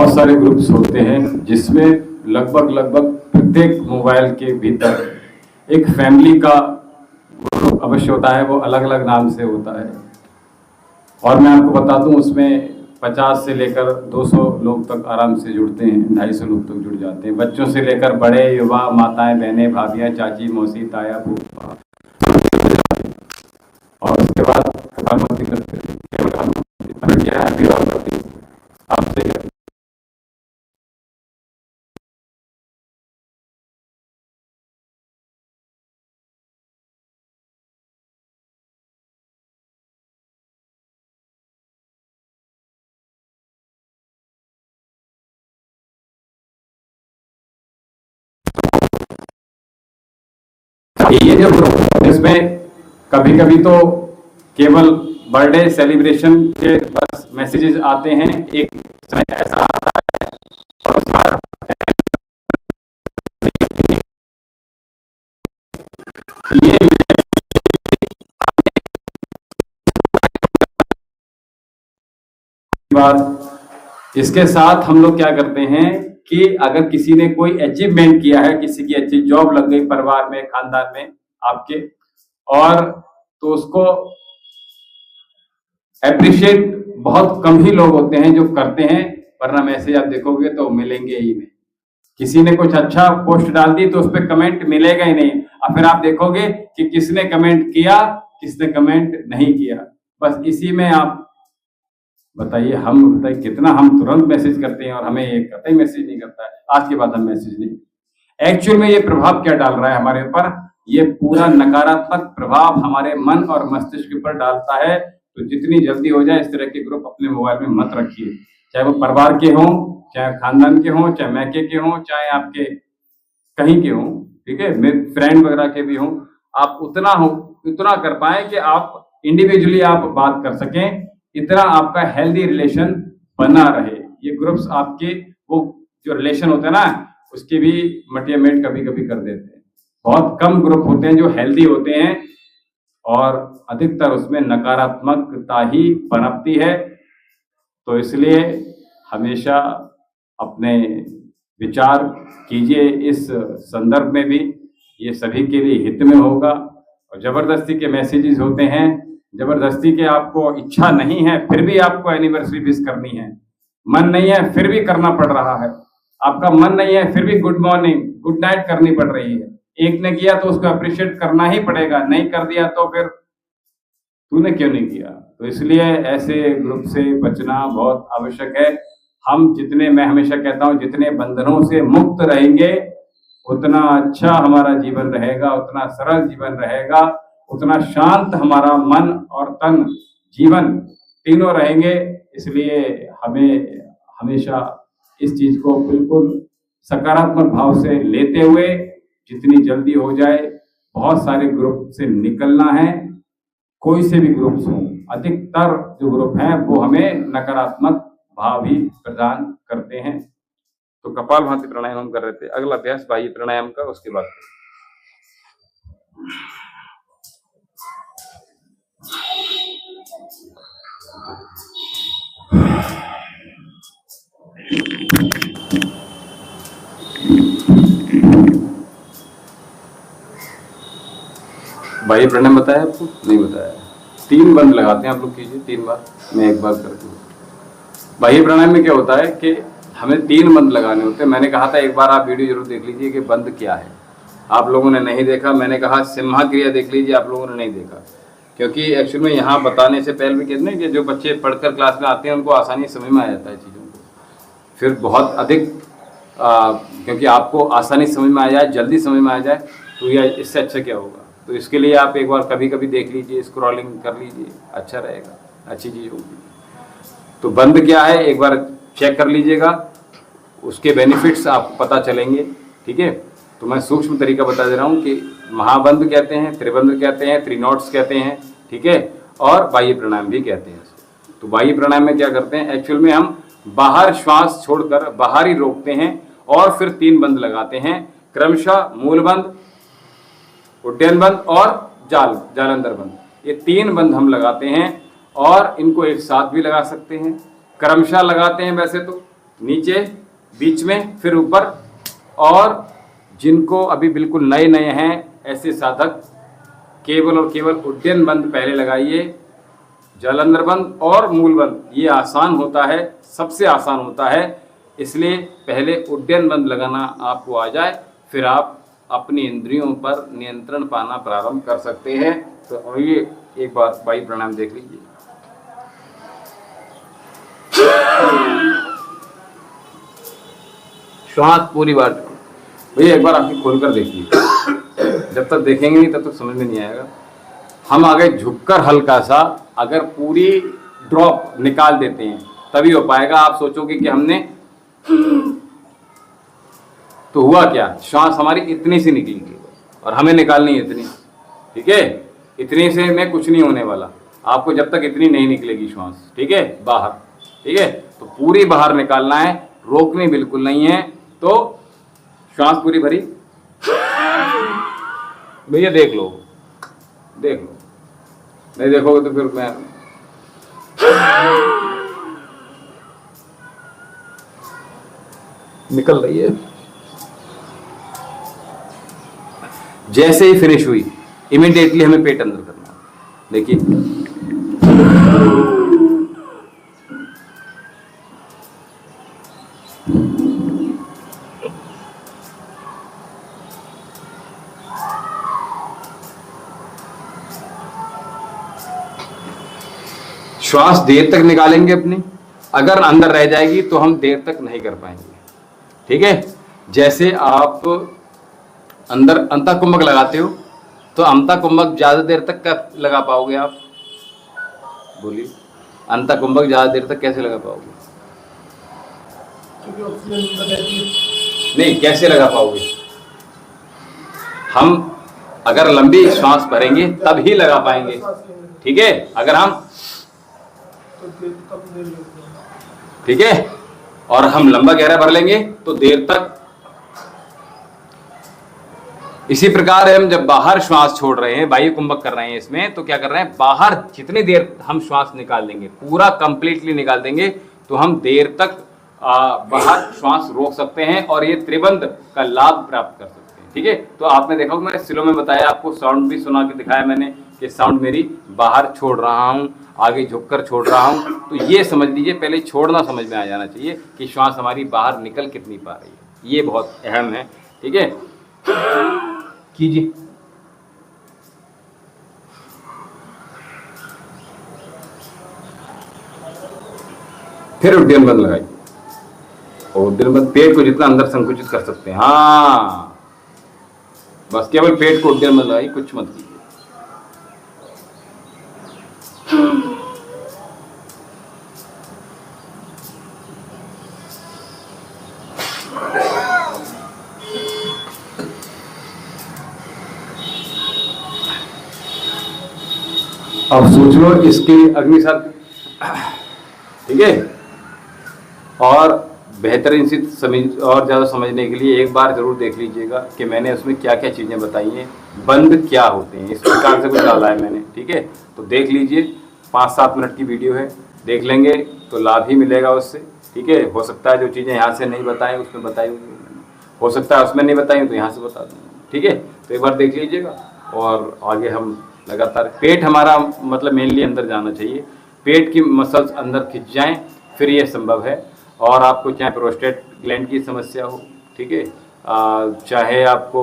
बहुत सारे ग्रुप्स होते हैं जिसमें लगभग प्रत्येक मोबाइल के भीतर एक फैमिली का ग्रुप अवश्य होता है, वो अलग अलग नाम से होता है। और मैं आपको बता दूं उसमें 50 से लेकर 200 लोग तक आराम से जुड़ते हैं, 250 लोग तक जुड़ जाते हैं, बच्चों से लेकर बड़े, युवा, माताएं, बहनें, भाभियां, चाची, मौसी, ताया, फूफा, और उसके बाद प्रधानमंत्री करते हैं, केवल प्रधानमंत्री क्या है, प्रधानमंत्री आपसे ये जो ग्रुप इसमें कभी कभी तो केवल बर्थडे सेलिब्रेशन के बस मैसेजेस आते हैं, एक समय ऐसा आता है और उसके बाद ये बात इसके साथ हम लोग क्या करते हैं कि अगर किसी ने कोई अचीवमेंट किया है, किसी की अच्छी जॉब लग गई परिवार में, खानदान में आपके, और तो उसको अप्रिशिएट बहुत कम ही लोग होते हैं जो करते हैं, वरना मैसेज आप देखोगे तो मिलेंगे ही नहीं। किसी ने कुछ अच्छा पोस्ट डाल दी तो उस पर कमेंट मिलेगा ही नहीं, और फिर आप देखोगे कि किसने कमेंट किया, किसने कमेंट नहीं किया। बस इसी में आप बताइए, हम बताइए कितना हम तुरंत मैसेज करते हैं और हमें ये कतई मैसेज नहीं करता है, आज के बाद हम मैसेज नहीं। एक्चुअल में ये प्रभाव क्या डाल रहा है हमारे ऊपर, ये पूरा नकारात्मक प्रभाव हमारे मन और मस्तिष्क के ऊपर डालता है। तो जितनी जल्दी हो जाए इस तरह के ग्रुप अपने मोबाइल में मत रखिए, चाहे वो परिवार के हों, चाहे खानदान के हों, चाहे मैके के हों, चाहे आपके कहीं के हों, ठीक है, मेरे फ्रेंड वगैरह के भी हों। आप उतना कर पाए कि आप इंडिविजुअली आप बात कर सकें, इतना आपका हेल्दी रिलेशन बना रहे। ये ग्रुप्स आपके वो जो रिलेशन होते हैं ना, उसके भी मटियामेट कभी कभी कर देते हैं। बहुत कम ग्रुप होते हैं जो हेल्दी होते हैं, और अधिकतर उसमें नकारात्मकता ही पनपती है। तो इसलिए हमेशा अपने विचार कीजिए इस संदर्भ में भी, ये सभी के लिए हित में होगा। और जबरदस्ती के मैसेजेस होते हैं, जबरदस्ती के आपको इच्छा नहीं है फिर भी आपको एनिवर्सरी विश करनी है, मन नहीं है फिर भी करना पड़ रहा है, आपका मन नहीं है फिर भी गुड मॉर्निंग गुड नाइट करनी पड़ रही है। एक ने किया तो उसको अप्रिशिएट करना ही पड़ेगा, नहीं कर दिया तो फिर तूने क्यों नहीं किया। तो इसलिए ऐसे ग्रुप से बचना बहुत आवश्यक है। हम जितने, मैं हमेशा कहता हूं, जितने बंधनों से मुक्त रहेंगे उतना अच्छा हमारा जीवन रहेगा, उतना सरल जीवन रहेगा, उतना शांत हमारा मन और तन जीवन तीनों रहेंगे। इसलिए हमें हमेशा इस चीज को बिल्कुल सकारात्मक भाव से लेते हुए जितनी जल्दी हो जाए बहुत सारे ग्रुप से निकलना है। कोई से भी ग्रुप्स हों, अधिकतर जो ग्रुप हैं वो हमें नकारात्मक भाव ही प्रदान करते हैं। तो कपालभाति प्राणायाम हम कर रहे थे, अगला अभ्यास बाह्य प्राणायाम का, उसके बाद बाह्य प्राणायाम बताया आपको? नहीं बताया। 3 बंद लगाते हैं आप लोग, कीजिए 3 बार, मैं 1 बार करती हूँ। बाह्य प्राणायाम में क्या होता है कि हमें 3 बंद लगाने होते हैं। मैंने कहा था एक बार आप वीडियो जरूर देख लीजिए कि बंद क्या है, आप लोगों ने नहीं देखा। मैंने कहा सिम्हा क्रिया देख लीजिए, आप लोगों ने नहीं देखा, क्योंकि एक्चुअल में यहाँ बताने से पहले भी कहते हैं कि जो बच्चे पढ़कर क्लास में आते हैं उनको आसानी समझ में आ जाता है चीज़ों को, फिर बहुत अधिक क्योंकि आपको आसानी समझ में आ जाए, जल्दी समझ में आ जाए, तो यह इससे अच्छा क्या होगा। तो इसके लिए आप एक बार कभी कभी देख लीजिए, स्क्रॉलिंग कर लीजिए, अच्छा रहेगा, अच्छी चीज़ होगी। तो बंद क्या है एक बार चेक कर लीजिएगा, उसके बेनिफिट्स आपको पता चलेंगे, ठीक है। तो मैं सूक्ष्म तरीका बता दे रहा हूँ कि महाबंद कहते हैं, त्रिबंध कहते हैं, त्रिनोट्स कहते हैं, ठीक है, और बाह्य प्राणायाम भी कहते हैं। तो बाह्य प्राणायाम में क्या करते हैं, एक्चुअल में हम बाहर श्वास छोड़कर बाहर ही रोकते हैं और फिर 3 बंद लगाते हैं, क्रमशः मूल बंद, उड्डयन बंद और जालंधर बंद। ये 3 बंद हम लगाते हैं और इनको एक साथ भी लगा सकते हैं, क्रमशः लगाते हैं वैसे तो, नीचे, बीच में, फिर ऊपर। और जिनको अभी बिल्कुल नए नए हैं ऐसे साधक, केवल और केवल उड्डयन बंद पहले लगाइए, जालंधर बंद और मूल बंद। ये आसान होता है, सबसे आसान होता है, इसलिए पहले उड्डयन बंद लगाना आपको आ जाए, फिर आप अपनी इंद्रियों पर नियंत्रण पाना प्रारंभ कर सकते हैं। तो आइए एक बार वायु प्राणायाम देख लीजिए। श्वास पूरी बार भैया एक बार आंखें खोल कर देखिए। जब तक देखेंगे नहीं तब तक समझ में नहीं आएगा। हम आगे झुककर हल्का सा अगर पूरी ड्रॉप निकाल देते हैं तभी हो पाएगा। आप सोचोगे कि हमने तो हुआ क्या, श्वास हमारी इतनी सी निकलेगी और हमें निकालनी है इतनी, ठीक है। इतनी से में कुछ नहीं होने वाला आपको जब तक इतनी नहीं निकलेगी श्वास, ठीक है, बाहर, ठीक है। तो पूरी बाहर निकालना है, रोकनी बिल्कुल नहीं है। तो श्वास पूरी भरी भैया, देख लो, देख लो, नहीं देखोगे तो फिर मैं निकल रही है। जैसे ही फिनिश हुई इमीडिएटली हमें पेट अंदर करना है। देखिए श्वास देर तक निकालेंगे अपनी, अगर अंदर रह जाएगी तो हम देर तक नहीं कर पाएंगे, ठीक है। जैसे आप अंदर अंतःकुंभक लगाते हो तो अंतःकुंभक ज्यादा देर तक कब लगा पाओगे आप, बोलिए। अंतःकुंभक ज्यादा देर तक कैसे लगा पाओगे? नहीं, कैसे लगा पाओगे? हम अगर लंबी श्वास भरेंगे तब ही लगा पाएंगे, ठीक है। अगर हम, ठीक है, और हम लंबा गहरा भर लेंगे तो देर तक। इसी प्रकार हम जब बाहर श्वास छोड़ रहे हैं, वायु कुंभक कर रहे हैं इसमें, तो क्या कर रहे हैं, बाहर जितनी देर हम श्वास निकाल देंगे, पूरा कंप्लीटली निकाल देंगे, तो हम देर तक बाहर श्वास रोक सकते हैं और ये त्रिबंध का लाभ प्राप्त कर सकते हैं, ठीक है। तो आपने देखा होगा मैंने स्लो में बताया, आपको साउंड भी सुना के दिखाया मैंने कि साउंड मेरी बाहर छोड़ रहा हूं, आगे झुककर छोड़ रहा हूं। तो ये समझ लीजिए, पहले छोड़ना समझ में आ जाना चाहिए कि श्वास हमारी बाहर निकल कितनी पा रही है, ये बहुत अहम है, ठीक है। कीजिए। फिर उड्डयन बंद लगाइए और उड्डयन बंद, पेट को जितना अंदर संकुचित कर सकते हैं, हाँ, बस केवल पेट को उड्डयन बंद लगाइए, कुछ मत कीजिए। अब सोच लो इसके अग्नि साथ, ठीक है। और बेहतरीन सी समझ और ज़्यादा समझने के लिए एक बार जरूर देख लीजिएगा कि मैंने उसमें क्या क्या चीज़ें बताई हैं, बंद क्या होते हैं, इस प्रकार से कुछ डाला है मैंने, ठीक है। तो देख लीजिए, 5-7 मिनट की वीडियो है, देख लेंगे तो लाभ ही मिलेगा उससे, ठीक है। हो सकता है जो चीज़ें यहाँ से नहीं बताएं उसमें बताई हुई, हो सकता है उसमें नहीं बताई तो यहाँ से बता दूँगा, ठीक है। तो एक बार देख लीजिएगा और आगे हम लगातार। पेट हमारा मतलब मेनली अंदर जाना चाहिए, पेट की मसल्स अंदर खिंच जाएं, फिर ये संभव है। और आपको चाहे प्रोस्टेट ग्लैंड की समस्या हो, ठीक है, चाहे आपको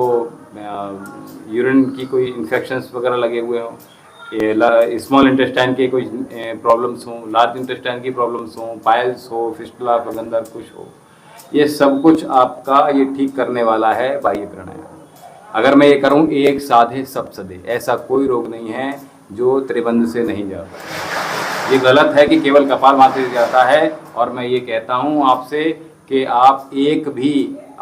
यूरिन की कोई इन्फेक्शंस वगैरह लगे हुए हों, ये स्मॉल इंटेस्टाइन के कोई प्रॉब्लम्स हों, लार्ज इंटेस्टाइन की प्रॉब्लम्स हों, पाइल्स हो, फिस्टुला फगंदर कुछ हो, ये सब कुछ आपका ये ठीक करने वाला है वायु प्राणायाम। अगर मैं ये करूं एक साधे सब सधे, ऐसा कोई रोग नहीं है जो त्रिबंध से नहीं जाता। ये गलत है कि केवल कपालभाति से जाता है। और मैं ये कहता हूं आपसे कि आप एक भी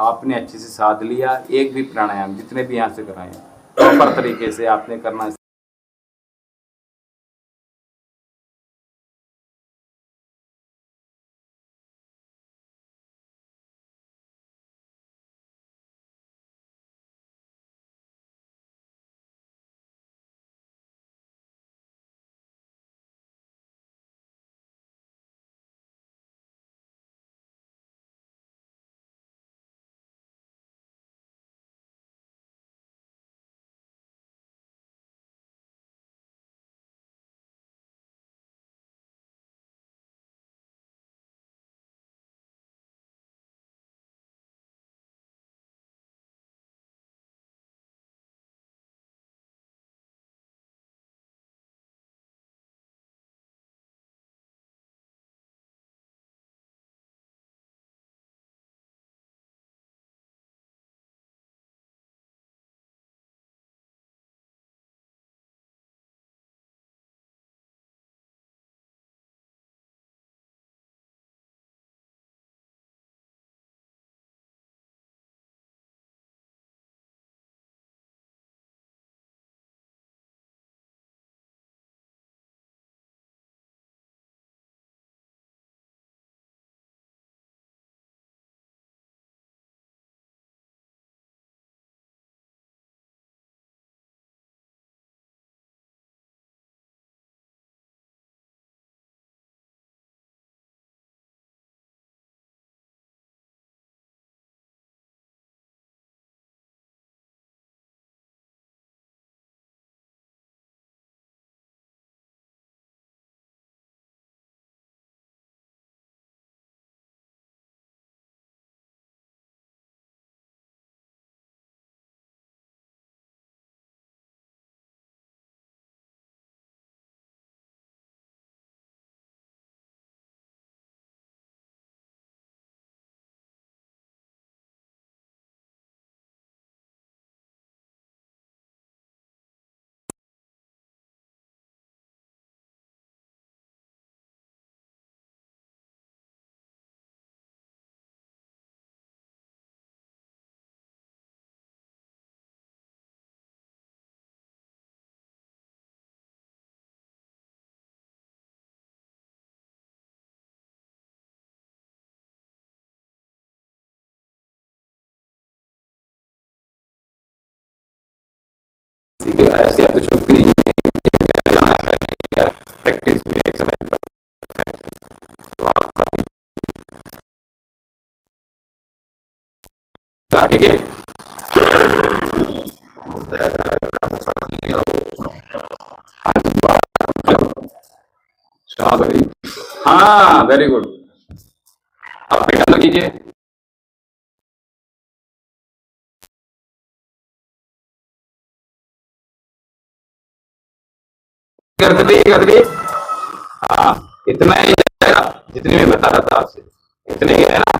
आपने अच्छे से साध लिया, एक भी प्राणायाम जितने भी यहाँ से कराएं प्रॉपर तरीके से आपने करना क्योंकि ऐसी आप शक्ति नहीं है, प्रैक्टिस में एक समय ठीक है। हाँ वेरी गुड, आप पेट कीजिए। कर दी। हाँ इतना ही जाएगा जितने में बता रहा था आपसे, इतने ही है ना।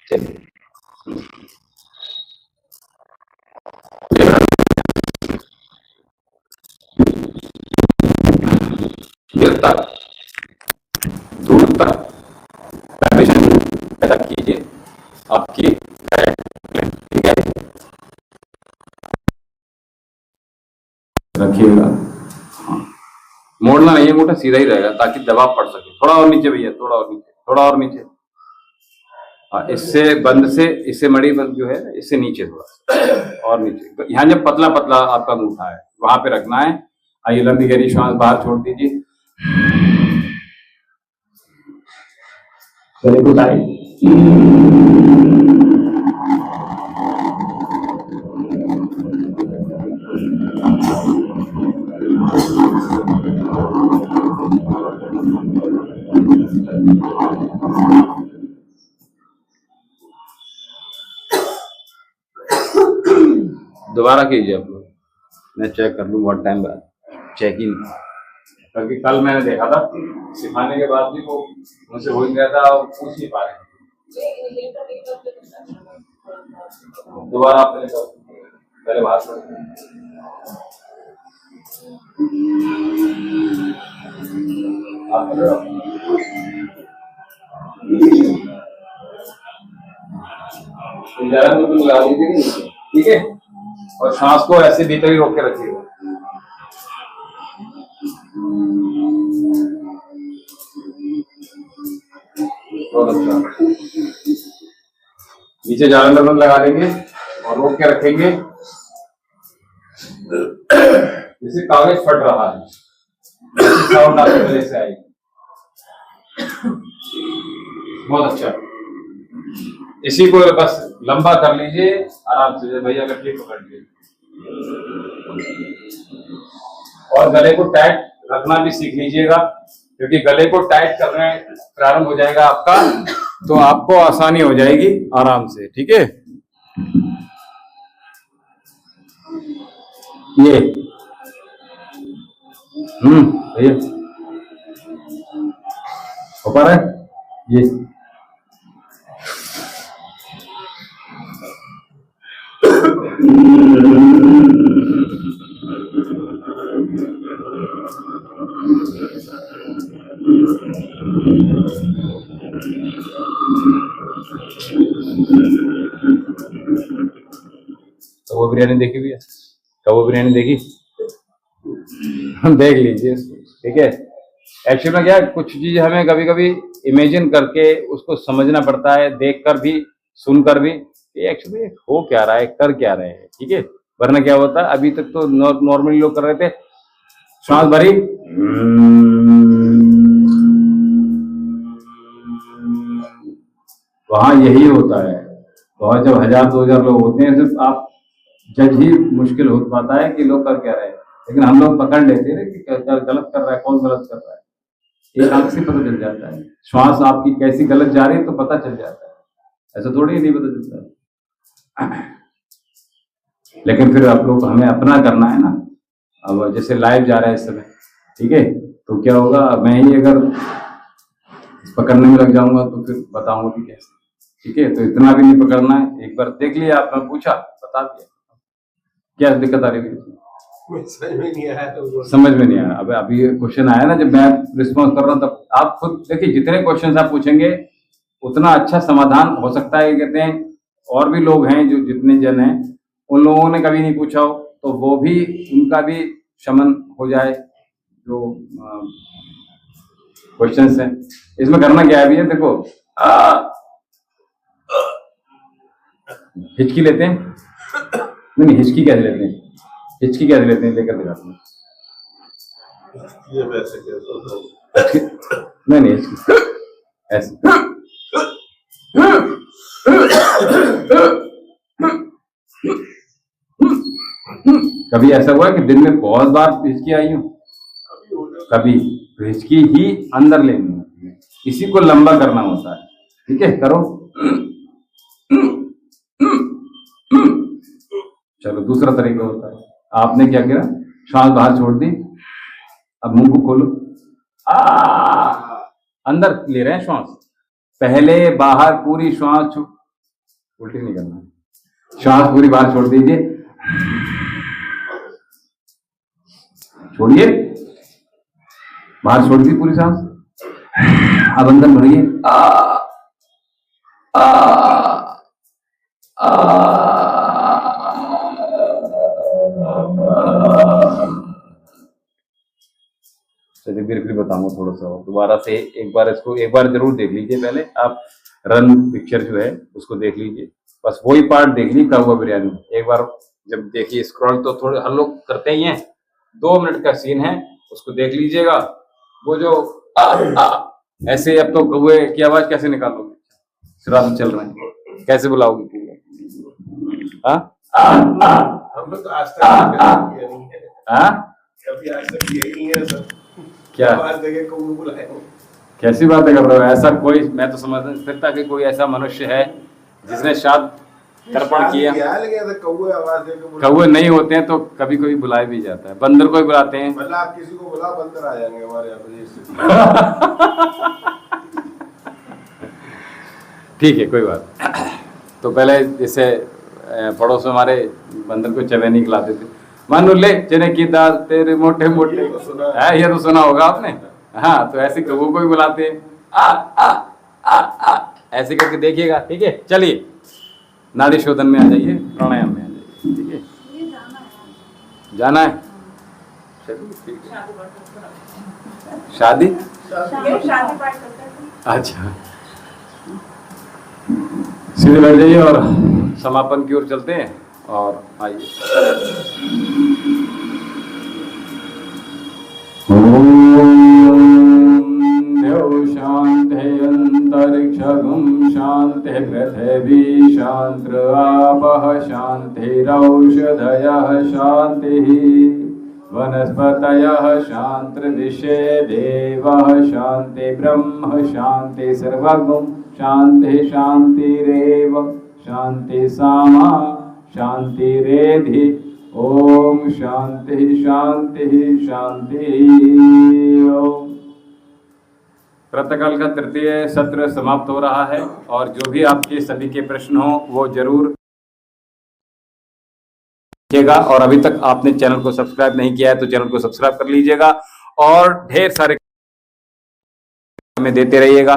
चलिए तक दूर तक कंडीशन पैदा कीजिए आपकी, ठीक है। रखिएगा, मोड़ना नहीं है, मोटा सीधा ही रहेगा ताकि दबाव पड़ सके। थोड़ा और नीचे भैया, थोड़ा और नीचे, थोड़ा और नीचे। हाँ इससे बंद से, इससे मड़ी बंद जो है इससे नीचे थोड़ा और नीचे। यहाँ जब पतला पतला आपका अंगूठा है वहां पे रखना है। आइए लंबी गहरी श्वास बाहर छोड़ दीजिए। चलिए कुछ आई दोबारा कीजिए आप लोग, मैं चेक कर लूँ बहुत टाइम बाद चेकिंग, क्योंकि कल मैंने देखा था सिखाने के बाद भी वो मुझसे हो ही गया था और पूछ नहीं पा रहे। दोबारा आपने पहले बात लगा दीजिए, ठीक है। और सांस को ऐसे भीतर ही रोक के रखिएगा। बहुत अच्छा, नीचे जालन लगा देंगे और रोक के रखेंगे। जैसे कागज फट रहा है, साउंड आपके गले से आएगी। बहुत अच्छा, इसी को बस लंबा कर लीजिए आराम से भैया, गट्टी पकड़ लीजिए और गले को टाइट रखना भी सीख लीजिएगा, क्योंकि गले को टाइट करने प्रारंभ हो जाएगा आपका तो आपको आसानी हो जाएगी आराम से, ठीक है। ये भैया हो पा रहा है ये, तो वो बिरयानी देखी भी है, कबो बिरयानी देखी देख लीजिए, ठीक है। एक्चुअली में क्या कुछ चीज हमें कभी कभी इमेजिन करके उसको समझना पड़ता है, देखकर भी सुनकर भी एक्चुअली हो क्या रहा है, कर क्या रहे हैं, ठीक है। वरना क्या होता है, अभी तक तो नॉर्मली लोग कर रहे थे श्वास भरी वहां यही होता है। बहुत जब 1000-2000 लोग होते हैं सिर्फ आप जज ही मुश्किल हो पाता है कि लोग कर क्या रहे हैं, लेकिन हम लोग पकड़ लेते हैं कि गलत कर रहा है, कौन गलत कर रहा है, एक आंख से पता चल जाता है। श्वास आपकी कैसी गलत जा रही है तो पता चल जाता है, ऐसा थोड़ी नहीं पता चलता है। लेकिन फिर आप लोग हमें अपना करना है ना। अब जैसे लाइव जा रहा है इस समय, ठीक है, तो क्या होगा, मैं ही अगर पकड़ने में लग जाऊंगा तो फिर बताऊंगा कि कैसे, ठीक है। तो इतना भी नहीं पकड़ना है, एक बार देख लिया आपने, पूछा बता दिया, क्या दिक्कत आ रही है, समझ में नहीं आया तो समझ में नहीं आया। अब अभी क्वेश्चन आया ना, जब मैं रिस्पॉन्स कर रहा हूँ तब आप खुद देखिए, जितने क्वेश्चन आप पूछेंगे उतना अच्छा समाधान हो सकता है। कहते हैं और भी लोग हैं जो जितने जन हैं उन लोगों ने कभी नहीं पूछा हो तो वो भी, उनका भी शमन हो जाए जो क्वेश्चंस हैं। इसमें करना क्या है भैया, देखो हिचकी लेते हैं, नहीं हिचकी कैसे लेते हैं, हिचकी कैसे लेते हैं, लेकर दिखाते हैं। ये वैसे कैसे होता है? नहीं नहीं, हिचकी ऐसे। कभी ऐसा हुआ कि दिन में बहुत बार हिचकी आई हो? कभी। तो हिचकी ही अंदर लेनी होती है, इसी को लंबा करना होता है। ठीक है, करो। चलो, दूसरा तरीका होता है, आपने क्या किया, श्वास बाहर छोड़ दी, अब मुंह को खोलो, अंदर ले रहे हैं श्वास, पहले बाहर पूरी श्वास उल्टी नहीं करना, श्वास पूरी बाहर छोड़ दीजिए, छोड़िए, बाहर छोड़ दी पूरी सांस, अब अंदर भरिए, चलिए फिर बताऊंगा थोड़ा सा दोबारा से, एक बार जरूर देख लीजिए, पहले आप रन पिक्चर जो है उसको देख लीजिए, बस वही पार्ट देख लीजिए कौवा बिरयानी, एक बार जब देखिए स्क्रॉल, तो थोड़े हर लोग करते ही हैं, 2 मिनट का सीन है, उसको देख लीजिएगा। वो जो ऐसे, अब तो कौवे की आवाज कैसे निकालोगे, शराब चल रहे हैं, कैसे बुलाओगे? हम लोग तो आज तक किया नहीं है, कभी आज तक किया ही नहीं है सर। क्या आवाज देके कौवे बुलाए? कैसी बातें कर रहे हो? ऐसा कोई, मैं तो समझ नहीं सकता कि कोई ऐसा मनुष्य है जिसने शायद तर्पण किया। कौवे आवाज देके कौवे नहीं होते हैं तो कभी कभी बुलाया भी जाता है, बंदर को ही बुलाते हैं। मतलब आप किसी को बुला, बंदर आ जाएंगे हमारे यहाँ पे। ठीक है, कोई बात। तो पहले जैसे पड़ोस में हमारे बंदर को चवैनी खिलाते थे, मानो ले चने की दाल तेरे मोटे मोटे, ये तो सुना होगा आपने। हाँ, तो ऐसे कौवों को भी बुलाते हैं, आ आ आ आ, ऐसे करके देखिएगा। ठीक है, चलिए नाड़ी शोधन में आ जाइए, प्राणायाम में आ जाइए। ठीक है, जाना है, चलिए ठीक है। शादी अच्छा, सीधे बैठ जाइए और समापन की ओर चलते हैं। और आइए, शांति अंतरिक्षगुं शांति पृथिवी शांति आपः शांतिरौषधयः शांतिः वनस्पतयः शांतिर्विश्वे देवः शांति ब्रह्म शांति सर्वगुं शांति शांतिरेव शांति सामा शांतिरेधि। ओम शांति शांति शांति। ओम। प्रातःकाल का तृतीय सत्र समाप्त हो रहा है, और जो भी आपके सभी के प्रश्न हो वो जरूर कीजिएगा, और अभी तक आपने चैनल को सब्सक्राइब नहीं किया है तो चैनल को सब्सक्राइब कर लीजिएगा, और ढेर सारे में देते रहिएगा,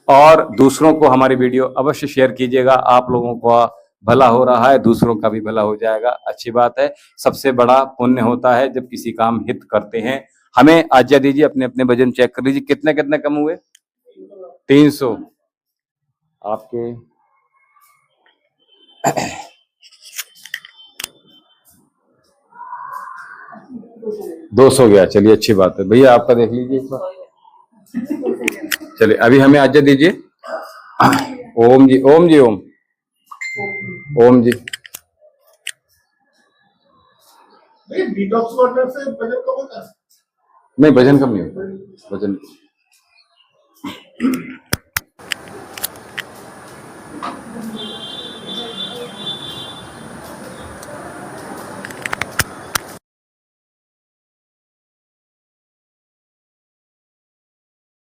और दूसरों को हमारी वीडियो अवश्य शेयर कीजिएगा। आप लोगों का भला हो रहा है, दूसरों का भी भला हो जाएगा, अच्छी बात है। सबसे बड़ा पुण्य होता है जब किसी काम हित करते हैं। हमें आज्ञा दीजिए, अपने अपने वजन चेक कर लीजिए, कितने कितने कम हुए? 300 आपके 200 गया। चलिए, अच्छी बात है। भैया आपका देख लीजिए एक बार। चलिए, अभी हमें आज्ञा दीजिए। ओम जी, ओम जी, ओम ओम जी। डिटॉक्स वाटर से वजन कम होता है? नहीं, वजन कम नहीं होता, वजन